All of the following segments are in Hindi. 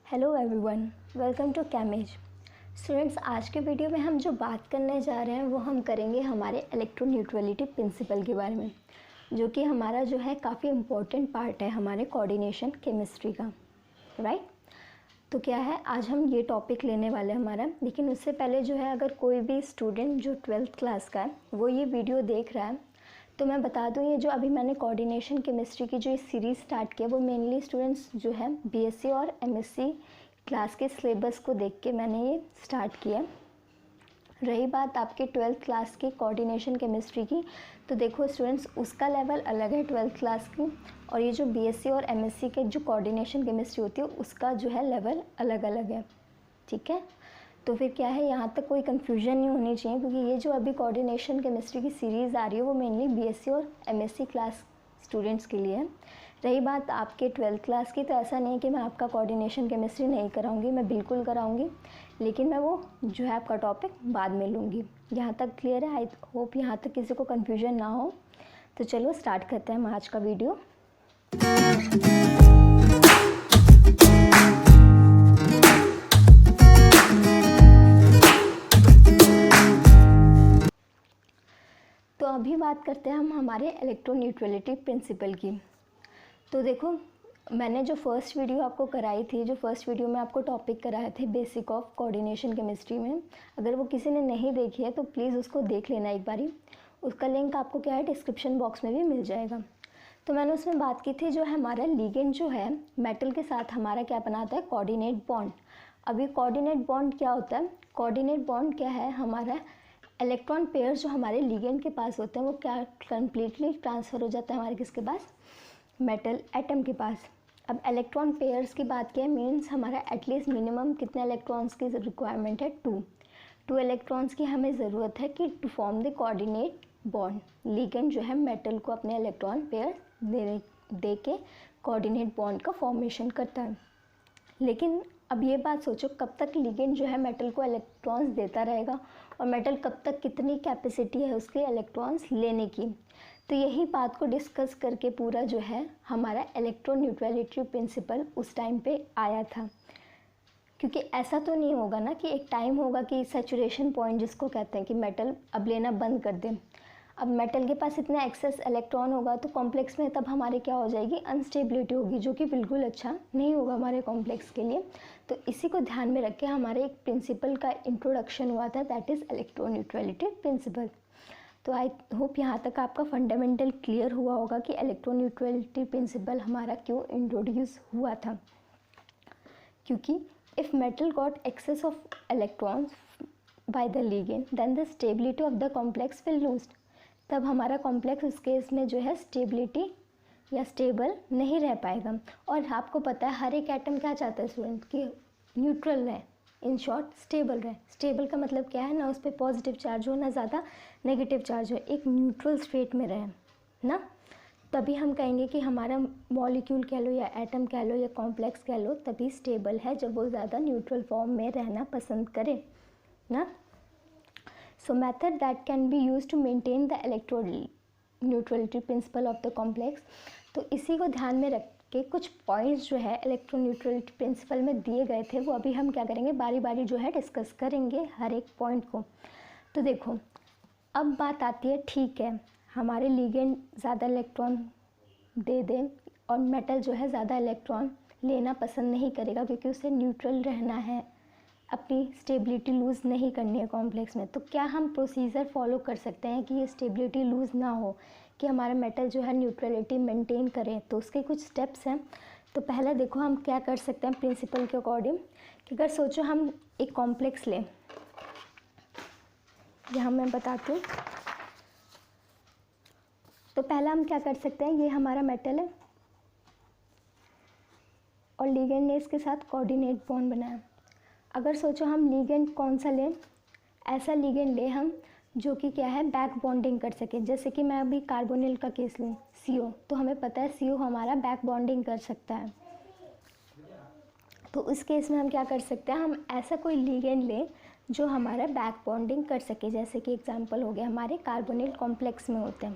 हेलो एवरीवन, वेलकम टू कैमेज। स्टूडेंट्स, आज के वीडियो में हम जो बात करने जा रहे हैं वो हम करेंगे हमारे इलेक्ट्रोन्यूट्रलिटी प्रिंसिपल के बारे में, जो कि हमारा जो है काफ़ी इम्पोर्टेंट पार्ट है हमारे कोऑर्डिनेशन केमिस्ट्री का, राइट। तो क्या है, आज हम ये टॉपिक लेने वाले हैं हमारा। लेकिन उससे पहले जो है, अगर कोई भी स्टूडेंट जो 12th क्लास का है वो ये वीडियो देख रहा है तो मैं बता दूं, ये जो अभी मैंने कोऑर्डिनेशन केमिस्ट्री की जो सीरीज़ स्टार्ट किया वो मेनली स्टूडेंट्स जो है बीएससी और एमएससी क्लास के सिलेबस को देख के मैंने ये स्टार्ट किया। रही बात आपके 12th क्लास की कोऑर्डिनेशन केमिस्ट्री की, तो देखो स्टूडेंट्स, उसका लेवल अलग है 12th क्लास की, और ये जो बीएससी और एमएससी के जो कोऑर्डिनेशन केमिस्ट्री होती है उसका जो है लेवल अलग अलग है, ठीक है। तो फिर क्या है, यहाँ तक कोई कन्फ्यूजन नहीं होनी चाहिए, क्योंकि ये जो अभी कोऑर्डिनेशन केमिस्ट्री की सीरीज़ आ रही है वो मेनली बीएससी और एमएससी क्लास स्टूडेंट्स के लिए है। रही बात आपके 12th क्लास की, तो ऐसा नहीं है कि मैं आपका कोऑर्डिनेशन केमिस्ट्री नहीं कराऊंगी, मैं बिल्कुल कराऊंगी, लेकिन मैं वो जो है आपका टॉपिक बाद में लूँगी। यहाँ तक क्लियर है? आई होप यहाँ तक किसी को कन्फ्यूजन ना हो। तो चलो स्टार्ट करते हैं हम आज का वीडियो। तो अभी बात करते हैं हम हमारे इलेक्ट्रोन्यूट्रलिटी प्रिंसिपल की। तो देखो, मैंने जो फर्स्ट वीडियो आपको कराई थी, जो फर्स्ट वीडियो में आपको टॉपिक कराए थे बेसिक ऑफ कोऑर्डिनेशन केमिस्ट्री में, अगर वो किसी ने नहीं देखी है तो प्लीज़ उसको देख लेना एक बारी। उसका लिंक आपको क्या है, डिस्क्रिप्शन बॉक्स में भी मिल जाएगा। तो मैंने उसमें बात की थी जो है हमारा लिगेंड जो है मेटल के साथ हमारा क्या बनाता है, कोऑर्डिनेट बॉन्ड। अभी कोऑर्डिनेट बॉन्ड क्या होता है? कोऑर्डिनेट बॉन्ड क्या है, हमारा इलेक्ट्रॉन पेयर्स जो हमारे लिगेंड के पास होते हैं वो क्या कम्प्लीटली ट्रांसफ़र हो जाता है हमारे किसके पास, मेटल एटम के पास। अब इलेक्ट्रॉन पेयर्स की बात किया, मीन्स हमारा एटलीस्ट मिनिमम कितने इलेक्ट्रॉन्स की रिक्वायरमेंट है, टू इलेक्ट्रॉन्स की हमें ज़रूरत है कि to form the coordinate bond. Ligand जो है मेटल को अपने इलेक्ट्रॉन पेयर दे के कोऑर्डिनेट बॉन्ड का फॉर्मेशन करता है। लेकिन अब ये बात सोचो, कब तक लिगेंड जो है मेटल को इलेक्ट्रॉन्स देता रहेगा, और मेटल कब तक कितनी कैपेसिटी है उसके इलेक्ट्रॉन्स लेने की। तो यही बात को डिस्कस करके पूरा जो है हमारा इलेक्ट्रोन्यूट्रलिटी प्रिंसिपल उस टाइम पे आया था। क्योंकि ऐसा तो नहीं होगा ना कि एक टाइम होगा कि सैचुरेशन पॉइंट जिसको कहते हैं कि मेटल अब लेना बंद कर दें। अब मेटल के पास इतना एक्सेस इलेक्ट्रॉन होगा तो कॉम्प्लेक्स में तब हमारे क्या हो जाएगी, अनस्टेबिलिटी होगी, जो कि बिल्कुल अच्छा नहीं होगा हमारे कॉम्प्लेक्स के लिए। तो इसी को ध्यान में रख के हमारे एक प्रिंसिपल का इंट्रोडक्शन हुआ था, दैट इज़ इलेक्ट्रोन्यूट्रलिटी प्रिंसिपल। तो आई होप यहाँ तक आपका फंडामेंटल क्लियर हुआ होगा कि इलेक्ट्रोन्यूट्रलिटी प्रिंसिपल हमारा क्यों इंट्रोड्यूस हुआ था। क्योंकि if metal got excess of electrons by the ligand then the stability of the complex will lose. तब हमारा कॉम्प्लेक्स उस केस में जो है स्टेबिलिटी या स्टेबल नहीं रह पाएगा। और आपको पता है हर एक एटम क्या चाहता है स्टूडेंट, कि न्यूट्रल रहे, इन शॉर्ट स्टेबल रहे। स्टेबल का मतलब क्या है, ना उस पर पॉजिटिव चार्ज हो ना ज़्यादा नेगेटिव चार्ज हो, एक न्यूट्रल स्टेट में रहे ना। तभी हम कहेंगे कि हमारा मॉलिक्यूल कह लो या एटम कह लो या कॉम्प्लेक्स कह लो, तभी स्टेबल है जब वो ज़्यादा न्यूट्रल फॉर्म में रहना पसंद करे ना। So method that can be used to maintain the electroneutrality principle of the complex। तो इसी को ध्यान में रख के कुछ पॉइंट्स जो है इलेक्ट्रोन्यूट्रलिटी प्रिंसिपल में दिए गए थे, वो अभी हम क्या करेंगे, बारी बारी जो है डिस्कस करेंगे हर एक पॉइंट को। तो देखो, अब बात आती है, ठीक है हमारे लिगेंड ज़्यादा इलेक्ट्रॉन दे दें और मेटल जो है ज़्यादा इलेक्ट्रॉन लेना पसंद नहीं करेगा, क्योंकि उसे न्यूट्रल रहना है, अपनी स्टेबिलिटी लूज़ नहीं करनी है कॉम्प्लेक्स में। तो क्या हम प्रोसीजर फॉलो कर सकते हैं कि ये स्टेबिलिटी लूज़ ना हो, कि हमारा मेटल जो है न्यूट्रलिटी मेंटेन करे? तो उसके कुछ स्टेप्स हैं। तो पहले देखो हम क्या कर सकते हैं प्रिंसिपल के अकॉर्डिंग, कि अगर सोचो हम एक कॉम्प्लेक्स लें, यहाँ मैं बताती हूँ। तो पहला हम क्या कर सकते हैं, ये हमारा मेटल है और लिगेंड ने इसके साथ कोऑर्डिनेट बॉन्ड बनाया। अगर सोचो हम लिगेंड कौन सा लें, ऐसा लिगेंड ले हम जो कि क्या है, बैक बॉन्डिंग कर सके। जैसे कि मैं अभी कार्बोनिल का केस लूँ, CO, तो हमें पता है CO हमारा बैक बॉन्डिंग कर सकता है। तो उस केस में हम क्या कर सकते हैं, हम ऐसा कोई लिगेंड लें जो हमारा बैक बॉन्डिंग कर सके। जैसे कि एग्जांपल हो गया, हमारे कार्बोनिल कॉम्प्लेक्स में होते हैं।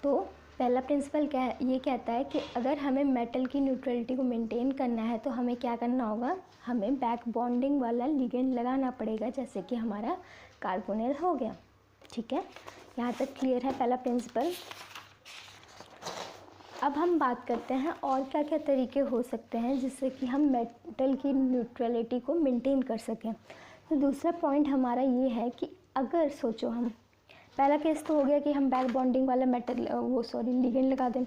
तो पहला प्रिंसिपल क्या है, ये कहता है कि अगर हमें मेटल की न्यूट्रलिटी को मेंटेन करना है तो हमें क्या करना होगा, हमें बैक बॉन्डिंग वाला लिगेंड लगाना पड़ेगा, जैसे कि हमारा कार्बोनिल हो गया। ठीक है, यहाँ तक क्लियर है पहला प्रिंसिपल। अब हम बात करते हैं और क्या क्या तरीके हो सकते हैं जिससे कि हम मेटल की न्यूट्रलिटी को मेंटेन कर सकें। तो दूसरा पॉइंट हमारा ये है कि अगर सोचो, हम पहला केस तो हो गया कि हम बैक बॉन्डिंग वाला लिगेंड लगा दें।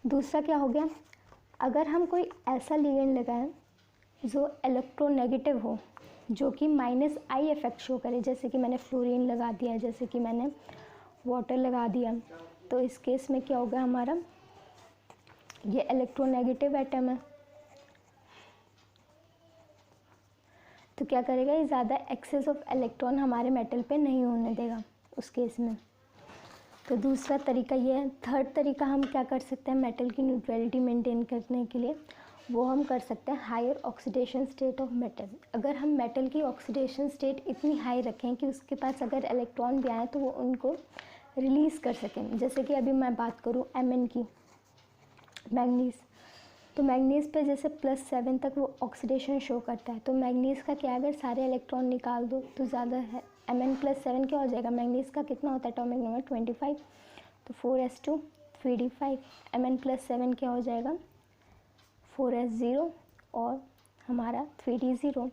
दूसरा क्या हो गया, अगर हम कोई ऐसा लिगेंड लगाएं जो इलेक्ट्रोनेगेटिव हो, जो कि -I इफेक्ट शो करे, जैसे कि मैंने फ्लोरीन लगा दिया, जैसे कि मैंने वाटर लगा दिया, तो इस केस में क्या होगा, हमारा ये इलेक्ट्रोनेगेटिव एटम है, तो क्या करेगा, ये ज़्यादा एक्सेस ऑफ इलेक्ट्रॉन हमारे मेटल पे नहीं होने देगा उस केस में। तो दूसरा तरीका ये है। थर्ड तरीका हम क्या कर सकते हैं मेटल की न्यूट्रलिटी मेंटेन करने के लिए, वो हम कर सकते हैं higher oxidation state of metal. अगर हम मेटल की ऑक्सीडेशन स्टेट इतनी हाई रखें कि उसके पास अगर इलेक्ट्रॉन भी आए तो वो उनको रिलीज़ कर सकें। जैसे कि अभी मैं बात करूँ Mn की, मैग्नीज़, तो मैग्नीज़ पे जैसे +7 तक वो ऑक्सीडेशन शो करता है, तो मैग्नीज़ का क्या, अगर सारे इलेक्ट्रॉन निकाल दो तो ज़्यादा है, Mn+7 क्या हो जाएगा, मैग्नीज़ का कितना होता है एटॉमिक नंबर 25, तो 4s2 3d5, Mn+7 क्या हो जाएगा 4s0 और हमारा 3d0।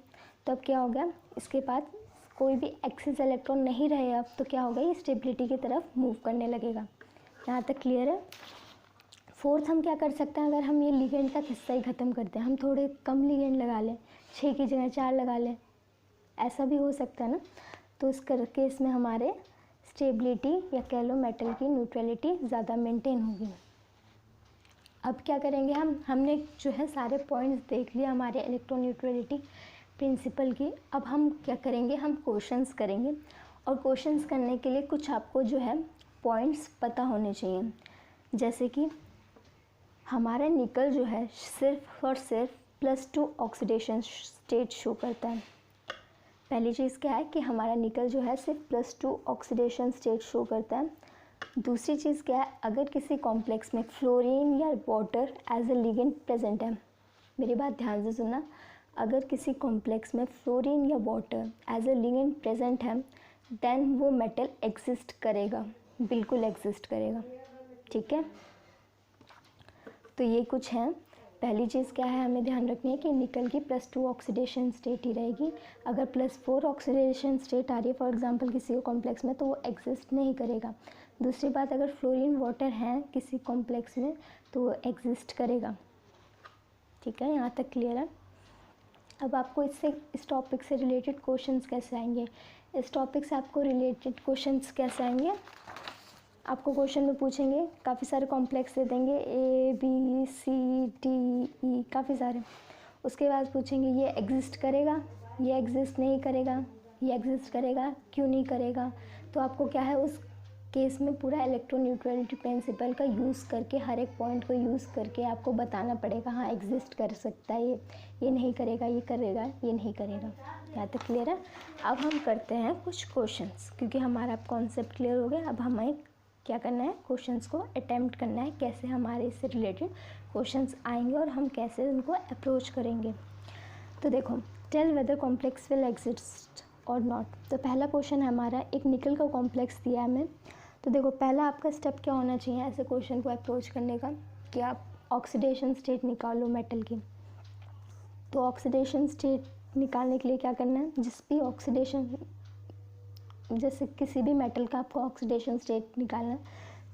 तो अब क्या हो गया, इसके बाद कोई भी एक्सेस इलेक्ट्रॉन नहीं रहे अब, तो क्या होगा, ये स्टेबिलिटी की तरफ मूव करने लगेगा। यहाँ तक क्लियर है। फोर्थ हम क्या कर सकते हैं, अगर हम ये लिगेंड का किस्सा ही ख़त्म करते हैं, हम थोड़े कम लिगेंड लगा लें, 6 की जगह 4 लगा लें, ऐसा भी हो सकता है ना, तो इस केस में हमारे स्टेबिलिटी या कह लो मेटल की न्यूट्रलिटी ज़्यादा मेंटेन होगी। अब क्या करेंगे, हमने जो है सारे पॉइंट्स देख लिया हमारे इलेक्ट्रो न्यूट्रलिटी प्रिंसिपल की। अब हम क्या करेंगे, हम क्वेश्चंस करेंगे, और क्वेश्चंस करने के लिए कुछ आपको जो है पॉइंट्स पता होने चाहिए। जैसे कि हमारा निकल जो है सिर्फ और सिर्फ +2 ऑक्सीडेशन स्टेट शो करता है। पहली चीज़ क्या है कि हमारा निकल जो है सिर्फ +2 ऑक्सीडेशन स्टेट शो करता है। दूसरी चीज़ क्या है, अगर किसी कॉम्प्लेक्स में फ्लोरीन या water as a ligand present है, मेरी बात ध्यान से सुनना, अगर किसी कॉम्प्लेक्स में फ्लोरीन या water as a ligand present है, देन वो मेटल एग्जिस्ट करेगा, बिल्कुल एग्जिस्ट करेगा। ठीक है, तो ये कुछ हैं। पहली चीज़ क्या है, हमें ध्यान रखनी है कि निकल की +2 ऑक्सीडेशन स्टेट ही रहेगी। अगर +4 ऑक्सीडेशन स्टेट आ रही है फॉर एग्जांपल किसी कॉम्प्लेक्स में, तो वो एग्जिस्ट नहीं करेगा। दूसरी बात, अगर फ्लोरीन वाटर है किसी कॉम्प्लेक्स में तो वो एग्जिस्ट करेगा। ठीक है, यहाँ तक क्लियर है। अब आपको इस टॉपिक से रिलेटेड क्वेश्चंस कैसे आएंगे, इस टॉपिक से आपको रिलेटेड क्वेश्चंस कैसे आएंगे, आपको क्वेश्चन में पूछेंगे, काफ़ी सारे कॉम्प्लेक्स दे देंगे ABCDE, काफ़ी सारे। उसके बाद पूछेंगे ये एग्जिस्ट करेगा, ये एग्जिस्ट नहीं करेगा, ये एग्जिस्ट करेगा, क्यों नहीं करेगा। तो आपको क्या है उस केस में पूरा इलेक्ट्रो न्यूट्रलिटी प्रिंसिपल का यूज़ करके, हर एक पॉइंट को यूज़ करके आपको बताना पड़ेगा, हाँ एग्जिस्ट कर सकता है, ये नहीं करेगा, ये करेगा, ये नहीं करेगा। यहाँ तक क्लियर है। अब हम करते हैं कुछ क्वेश्चंस, क्योंकि हमारा कॉन्सेप्ट क्लियर हो गया। अब हमें क्या करना है, क्वेश्चंस को अटेम्प्ट करना है, कैसे हमारे इससे रिलेटेड क्वेश्चंस आएंगे और हम कैसे उनको अप्रोच करेंगे। तो देखो, tell whether complex will exist और नॉट। तो पहला क्वेश्चन है हमारा, एक निकल का कॉम्प्लेक्स दिया है हमें। तो देखो, पहला आपका स्टेप क्या होना चाहिए ऐसे क्वेश्चन को अप्रोच करने का, कि आप ऑक्सीडेशन स्टेट निकालो मेटल की। तो ऑक्सीडेशन स्टेट निकालने के लिए क्या करना है, जिस भी ऑक्सीडेशन, जैसे किसी भी मेटल का आपको ऑक्सीडेशन स्टेट निकालना है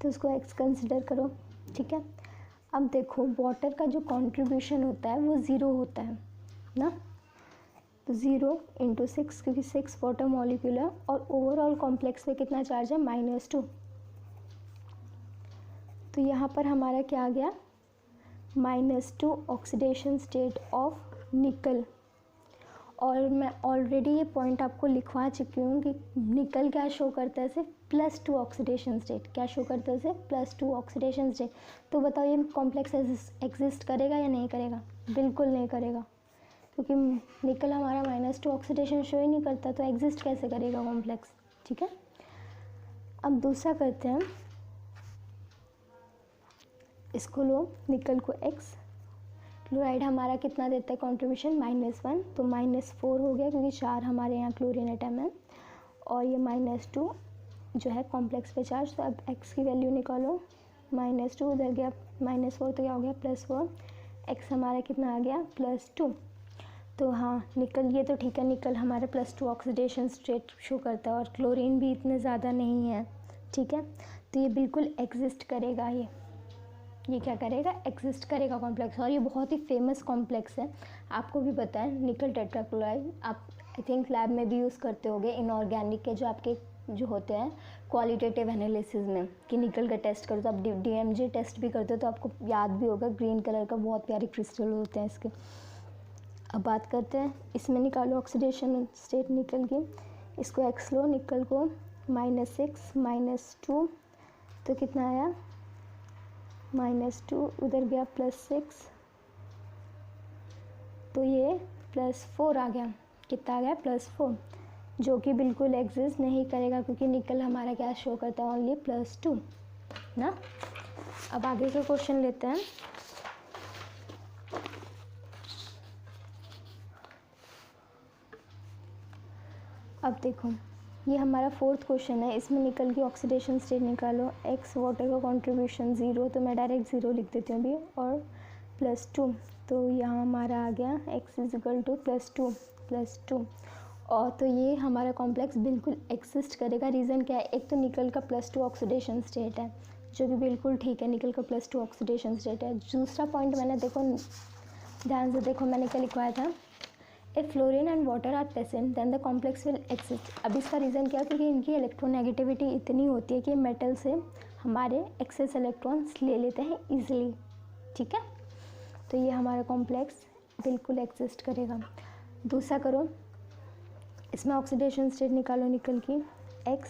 तो उसको एक्स कंसिडर करो। ठीक है, अब देखो वाटर का जो कंट्रीब्यूशन होता है वो 0 होता है ना, तो 0 × 6, क्योंकि 6 वाटर मॉलिक्यूल है, और ओवरऑल कॉम्प्लेक्स में कितना चार्ज है, -2। तो यहाँ पर हमारा क्या आ गया, -2 ऑक्सीडेशन स्टेट ऑफ निकल। और मैं ऑलरेडी ये पॉइंट आपको लिखवा चुकी हूँ कि निकल क्या शो करता है, सिर्फ +2 ऑक्सीडेशन स्टेट। क्या शो करता है, सिर्फ +2 ऑक्सीडेशन स्टेट। तो बताओ ये कॉम्प्लेक्स एग्जिस्ट करेगा या नहीं करेगा, बिल्कुल नहीं करेगा, क्योंकि निकल हमारा -2 ऑक्सीडेशन शो ही नहीं करता, तो एग्जिस्ट कैसे करेगा कॉम्प्लेक्स। ठीक है, अब दूसरा करते हैं, इसको लो, निकल को x, क्लोराइड हमारा कितना देता है कंट्रीब्यूशन -1, तो -4 हो गया क्योंकि 4 हमारे यहाँ क्लोरीन एटम है, और ये -2 जो है कॉम्प्लेक्स पे चार्ज। तो अब x की वैल्यू निकालो, -2 उधर गया -4, तो क्या हो गया +4, x हमारा कितना आ गया +2। तो हाँ निकल, ये तो ठीक है, निकल हमारा +2 ऑक्सीडेशन स्टेट शो करता है और क्लोरीन भी इतने ज़्यादा नहीं है, ठीक है। तो ये बिल्कुल एग्जिस्ट करेगा, ये क्या करेगा, एग्जिस्ट करेगा कॉम्प्लेक्स, और ये बहुत ही फेमस कॉम्प्लेक्स है, आपको भी पता है निकल टेट्राक्लोराइड। आप आई थिंक लैब में भी यूज़ करते होंगे इनऑर्गेनिक के जो आपके जो होते हैं क्वालिटेटिव एनालिसिस में, कि निकल का टेस्ट करो तो आप DMG टेस्ट भी करते हो, तो आपको याद भी होगा ग्रीन कलर का बहुत प्यारे क्रिस्टल होते हैं इसके। अब बात करते हैं, इसमें निकालो ऑक्सीडेशन स्टेट निकल की, इसको x लो, निकल को -6 -2, तो कितना आया -2, उधर गया +6, तो ये +4 आ गया, कितना आ गया +4, जो कि बिल्कुल एग्जिस्ट नहीं करेगा क्योंकि निकल हमारा क्या शो करता है, ओनली +2 ना। अब आगे का क्वेश्चन लेते हैं। अब देखो ये हमारा 4th क्वेश्चन है, इसमें निकल की ऑक्सीडेशन स्टेट निकालो, x वाटर का कंट्रीब्यूशन 0, तो मैं डायरेक्ट 0 लिख देती हूँ अभी, और +2, तो यहाँ हमारा आ गया x = +2 और तो ये हमारा कॉम्प्लेक्स बिल्कुल एक्सिस्ट करेगा। रीज़न क्या है, एक तो निकल का +2 ऑक्सीडेशन स्टेट है जो कि बिल्कुल ठीक है, निकल का +2 ऑक्सीडेशन स्टेट है। दूसरा पॉइंट मैंने देखो ध्यान से देखो, मैंने क्या लिखवाया था, if fluorine and water are present then the complex will exist. अब इसका रीज़न क्या, क्योंकि इनकी इलेक्ट्रोनेगेटिविटी इतनी होती है कि मेटल से हमारे एक्सेस इलेक्ट्रॉन्स ले लेते हैं ईजिली, ठीक है। तो ये हमारा कॉम्प्लेक्स बिल्कुल एक्सिस्ट करेगा। दूसरा करो, इसमें ऑक्सीडेशन स्टेट निकालो, निकल की x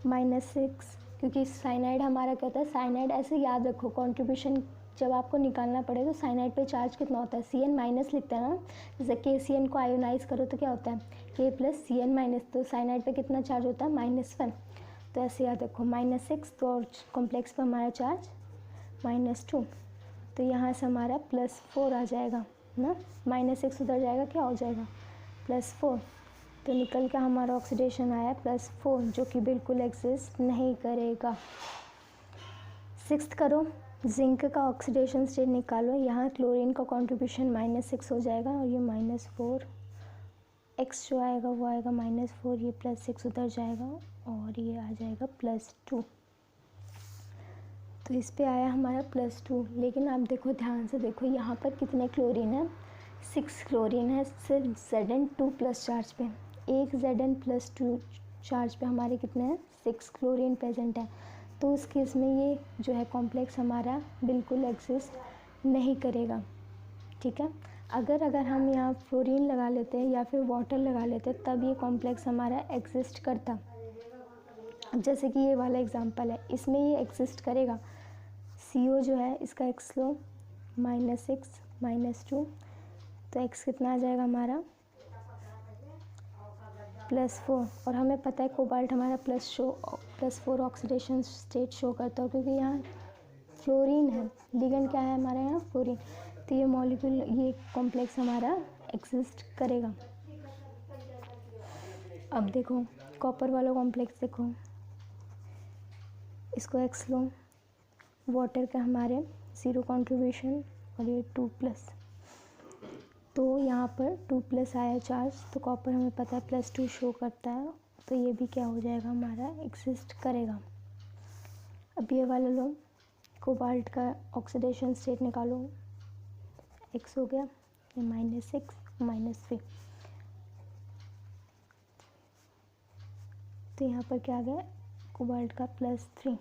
-6, क्योंकि साइनाइड हमारा क्या होता है, साइनाइड ऐसे याद रखो कंट्रीब्यूशन जब आपको निकालना पड़े तो साइनाइड पे चार्ज कितना होता है, Cn- लिखते हैं ना, जैसे KCN को आयोनाइज करो तो क्या होता है K + Cn-, तो साइनाइड पे कितना चार्ज होता है -1, तो ऐसे याद रखो -6, तो और कॉम्प्लेक्स पे हमारा चार्ज -2, तो यहाँ से हमारा +4 आ जाएगा ना, -6 उधर जाएगा, क्या हो जाएगा +4, तो निकल का हमारा ऑक्सीडेशन आया +4 जो कि बिल्कुल एग्जिस्ट नहीं करेगा। 6th करो, जिंक का ऑक्सीडेशन स्टेट निकालो, यहाँ क्लोरीन का कंट्रीब्यूशन -6 हो जाएगा और ये -4, x जो आएगा वो आएगा -4, ये +6 उधर जाएगा और ये आ जाएगा +2, तो इस पे आया हमारा +2। लेकिन आप देखो ध्यान से देखो, यहाँ पर कितने क्लोरीन है, 6 क्लोरीन है सिर्फ Zn2+ चार्ज पे, एक Zn+2 चार्ज पे हमारे कितने हैं 6 क्लोरीन प्रेजेंट है। तो उस केस में ये जो है कॉम्प्लेक्स हमारा बिल्कुल एग्जिस्ट नहीं करेगा, ठीक है। अगर हम यहाँ फ्लोरीन लगा लेते हैं या फिर वाटर लगा लेते हैं तब ये कॉम्प्लेक्स हमारा एग्जिस्ट करता। जैसे कि ये वाला एग्जांपल है, इसमें ये एग्जिस्ट करेगा। CO जो है इसका x लो, -6 -2, तो x कितना आ जाएगा हमारा +4, और हमें पता है कोबाल्ट हमारा +4 ऑक्सीडेशन स्टेट शो करता है क्योंकि यहाँ फ्लोरीन है, लिगेंड क्या है हमारे यहाँ फ्लोरीन, तो ये मॉलिक्यूल ये कॉम्प्लेक्स हमारा एग्जिस्ट करेगा। अब देखो कॉपर वाला कॉम्प्लेक्स देखो, इसको x लो, वाटर का हमारे 0 कंट्रीब्यूशन और ये 2+, तो यहाँ पर 2+ आया चार्ज, तो कॉपर हमें पता है +2 शो करता है, तो ये भी क्या हो जाएगा हमारा एग्जिस्ट करेगा। अब ये वाला लो, कोबाल्ट का ऑक्सीडेशन स्टेट निकालो, x हो गया ये -6 -3, तो यहाँ पर क्या आ गया कोबाल्ट का +3,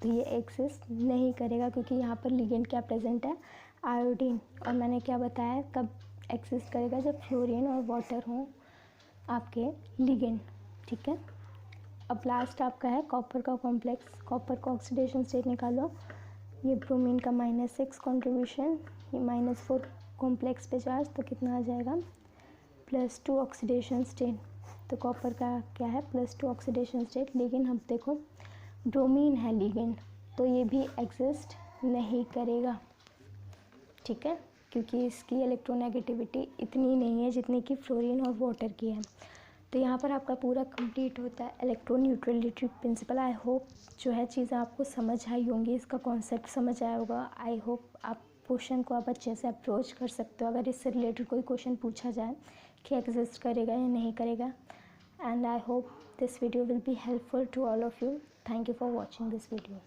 तो ये एग्जिस्ट नहीं करेगा क्योंकि यहाँ पर लिगेंड क्या प्रेजेंट है आयोडीन, और मैंने क्या बताया कब एग्जिस्ट करेगा, जब फ्लोरीन और वाटर हों आपके लिगेंड, ठीक है। अब लास्ट आपका है कॉपर का कॉम्प्लेक्स, कॉपर का ऑक्सीडेशन स्टेट निकालो, ये ब्रोमीन का -6 कंट्रीब्यूशन, ये -4 कॉम्प्लेक्स पे चार्ज, तो कितना आ जाएगा +2 ऑक्सीडेशन स्टेट, तो कॉपर का क्या है +2 ऑक्सीडेशन स्टेट। लेकिन हम देखो ब्रोमीन है लिगेंड, तो ये भी एग्जिस्ट नहीं करेगा, ठीक है, क्योंकि इसकी इलेक्ट्रोनेगेटिविटी इतनी नहीं है जितनी कि फ्लोरीन और वाटर की है। तो यहाँ पर आपका पूरा कंप्लीट होता है इलेक्ट्रोन्यूट्रलिटी प्रिंसिपल। आई होप जो है चीज़ें आपको समझ आई होंगी, इसका कॉन्सेप्ट समझ आया होगा। आई होप आप क्वेश्चन को आप अच्छे से अप्रोच कर सकते हो अगर इससे रिलेटेड कोई क्वेश्चन पूछा जाए कि एग्जिस्ट करेगा या नहीं करेगा। And I hope this video will be helpful to all of you. Thank you for watching this video.